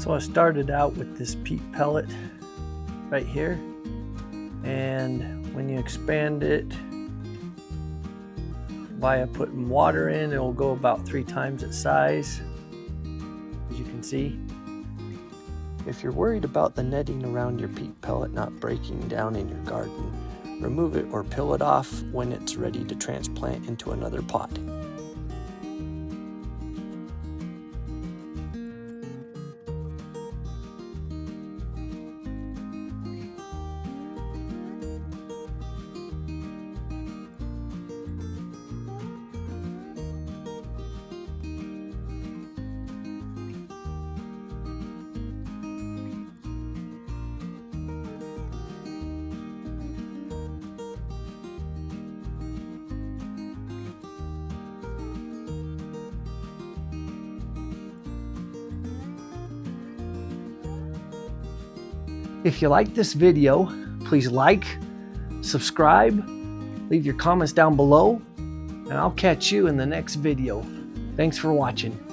So I started out with this peat pellet right here, and when you expand it via putting water in, it will go about 3 times its size, as you can see. If you're worried about the netting around your peat pellet not breaking down in your garden, remove it or peel it off when it's ready to transplant into another pot. If you like this video, please like, subscribe, leave your comments down below, and I'll catch you in the next video. Thanks for watching.